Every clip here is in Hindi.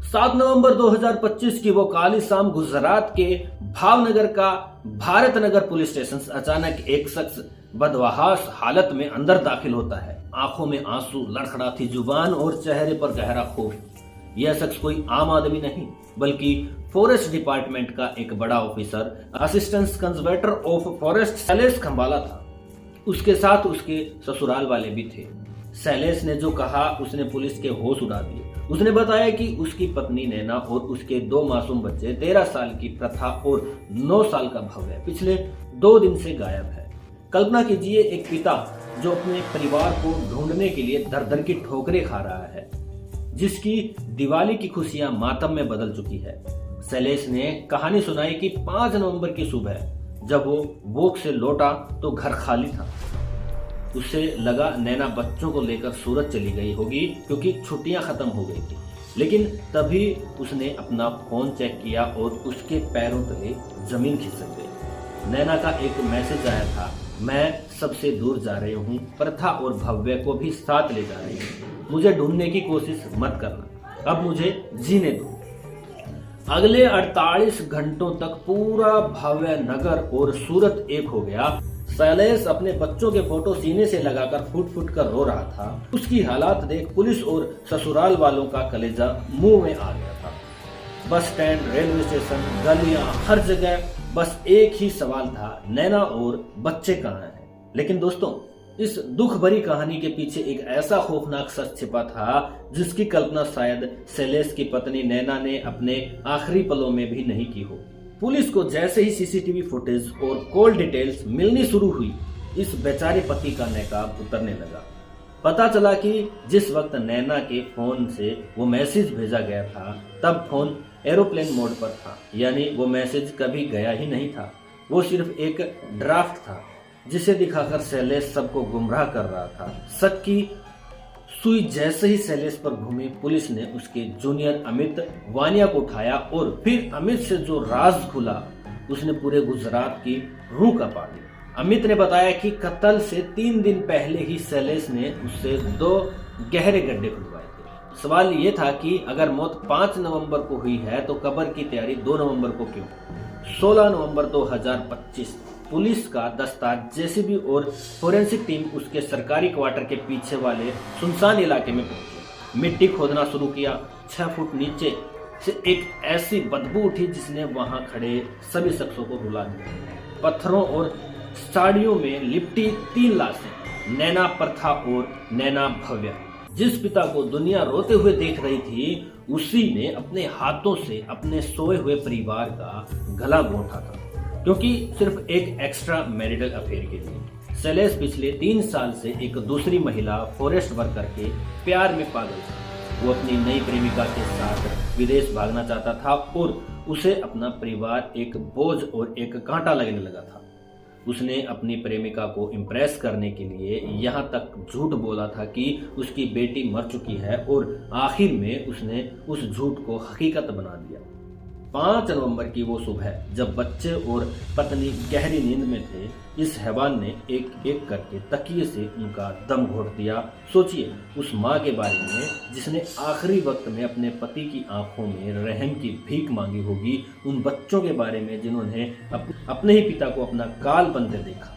7 नवंबर 2025 की वो काली शाम गुजरात के भावनगर का भारत नगर पुलिस स्टेशन अचानक एक शख्स बदवहास हालत में अंदर दाखिल होता है। आंखों में आंसू, लड़खड़ाती जुबान और चेहरे पर गहरा खौफ। यह शख्स कोई आम आदमी नहीं बल्कि फॉरेस्ट डिपार्टमेंट का एक बड़ा officer, assistant conservator of forest Shailesh Khambala था। उसके साथ उसके ससुराल वाले भी थे। शैलेश ने जो कहा उसने पुलिस के होश उड़ा दिए। उसने बताया कि उसकी पत्नी नैना और उसके 2 मासूम बच्चे 13 साल की प्रथा और 9 साल का भव्य पिछले 2 दिन से गायब है। कल्पना कीजिए, एक पिता जो अपने परिवार को ढूंढने के लिए दर दर की ठोकरें खा रहा है, जिसकी दिवाली की खुशियां मातम में बदल चुकी है। शैलेश ने कहानी सुनाई कि 5 नवंबर की सुबह जब वो वॉक से लौटा तो घर खाली था। उसे लगा नैना बच्चों को लेकर सूरत चली गई होगी क्योंकि छुट्टियां खत्म हो गई थी। लेकिन तभी उसने अपना फोन चेक किया और उसके पैरों तले जमीन खिसक गई। नैना का एक मैसेज आया था, मैं सबसे दूर जा रही हूँ, प्रथा और भव्य को भी साथ ले जा रही हूँ, मुझे ढूंढने की कोशिश मत करना, अब मुझे जीने दो। अगले 48 घंटों तक पूरा भव्य नगर और सूरत एक हो गया। शैलेश अपने बच्चों के फोटो सीने से लगाकर फुट फुट कर रो रहा था। उसकी हालात देख पुलिस और ससुराल वालों का कलेजा मुंह में आ गया था। बस स्टैंड, रेलवे स्टेशन, गलियां, हर जगह बस एक ही सवाल था, नैना और बच्चे कहाँ हैं? लेकिन दोस्तों, इस दुख भरी कहानी के पीछे एक ऐसा खौफनाक सच छिपा था जिसकी कल्पना शायद शैलेश की पत्नी नैना ने अपने आखिरी पलों में भी नहीं की हो। पुलिस को जैसे ही सीसीटीवी फुटेज और कॉल डिटेल्स मिलनी शुरू हुई, इस बेचारे पति का नकाब उतरने लगा। पता चला कि जिस वक्त नैना के फोन से वो मैसेज भेजा गया था तब फोन एरोप्लेन मोड पर था, यानी वो मैसेज कभी गया ही नहीं था। वो सिर्फ एक ड्राफ्ट था जिसे दिखाकर शैलेश सबको गुमराह कर रहा था। शक की सुई जैसे ही शैलेश पर घूमी, पुलिस ने उसके जूनियर अमित वानिया को उठाया और फिर अमित से जो राज खुला उसने पूरे गुजरात की रूह कपा दी। अमित ने बताया कि कत्ल से 3 दिन पहले ही शैलेश ने उससे 2 गहरे गड्ढे खुदवाए थे। सवाल ये था कि अगर मौत 5 नवंबर को हुई है तो कब्र की तैयारी 2 नवंबर को क्यों? 16 नवंबर 2025 पुलिस का दस्ता, जेसीबी और फोरेंसिक टीम उसके सरकारी क्वार्टर के पीछे वाले सुनसान इलाके में पहुंचे। मिट्टी खोदना शुरू किया। 6 फुट नीचे से एक ऐसी बदबू उठी जिसने वहां खड़े सभी शख्सों को रुला दिया। पत्थरों और साड़ियों में लिपटी 3 लाशें, नैना प्रथा और नैना भव्य। जिस पिता को दुनिया रोते हुए देख रही थी, उसी ने अपने हाथों से अपने सोए हुए परिवार का गला घोंटा था, क्योंकि सिर्फ एक एक्स्ट्रा मैरिटल अफेयर के लिए। शैलेश पिछले 3 साल से एक दूसरी महिला फॉरेस्ट वर्कर के प्यार में पागल था। वो अपनी नई प्रेमिका के साथ विदेश भागना चाहता था और उसे अपना परिवार एक बोझ और एक कांटा लगने लगा था। उसने अपनी प्रेमिका को इम्प्रेस करने के लिए यहाँ तक झूठ बोला था कि उसकी बेटी मर चुकी है और आखिर में उसने उस झूठ को हकीकत बना दिया। 5 नवंबर की वो सुबह जब बच्चे और पत्नी गहरी नींद में थे, इस हैवान ने एक एक करके तकिए से उनका दम घोट दिया। सोचिए उस माँ के बारे में जिसने आखिरी वक्त में अपने पति की आंखों में रहम की भीख मांगी होगी, उन बच्चों के बारे में जिन्होंने अपने ही पिता को अपना काल बनते देखा।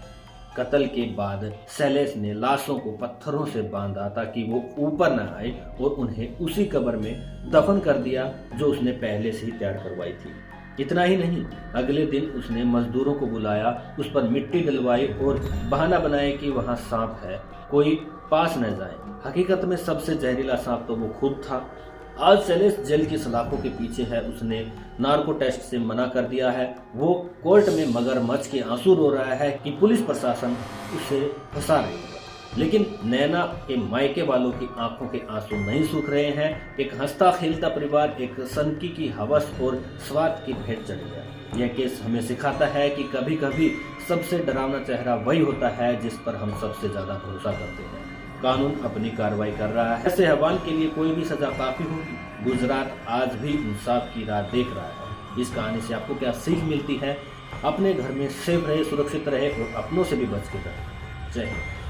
कत्ल के बाद शैलेश ने लाशों को पत्थरों से बांधा ताकि वो ऊपर न आए और उन्हें उसी कब्र में दफन कर दिया जो उसने पहले से ही तैयार करवाई थी। इतना ही नहीं, अगले दिन उसने मजदूरों को बुलाया, उस पर मिट्टी डलवाई और बहाना बनाया कि वहां सांप है, कोई पास न जाए। हकीकत में सबसे जहरीला सांप तो वो खुद था। आज शैलेश जेल की सलाखों के पीछे है। उसने नार्को टेस्ट से मना कर दिया है। वो कोर्ट में मगरमच्छ के आंसू रो रहा है कि पुलिस प्रशासन उसे फंसा रही है। लेकिन नैना के मायके वालों की आंखों के आंसू नहीं सूख रहे हैं। एक हंसता खेलता परिवार एक सनकी की हवस और स्वाद की भेंट चढ़ गया। यह केस हमें सिखाता है कि कभी कभी सबसे डरावना चेहरा वही होता है जिस पर हम सबसे ज्यादा भरोसा करते हैं। कानून अपनी कार्रवाई कर रहा है। ऐसे हैवान के लिए कोई भी सजा काफी होगी। गुजरात आज भी इंसाफ की राह देख रहा है। इस कहानी से आपको क्या सीख मिलती है? अपने घर में सेफ रहे, सुरक्षित रहे और अपनों से भी बच के रहे। जय हिंद।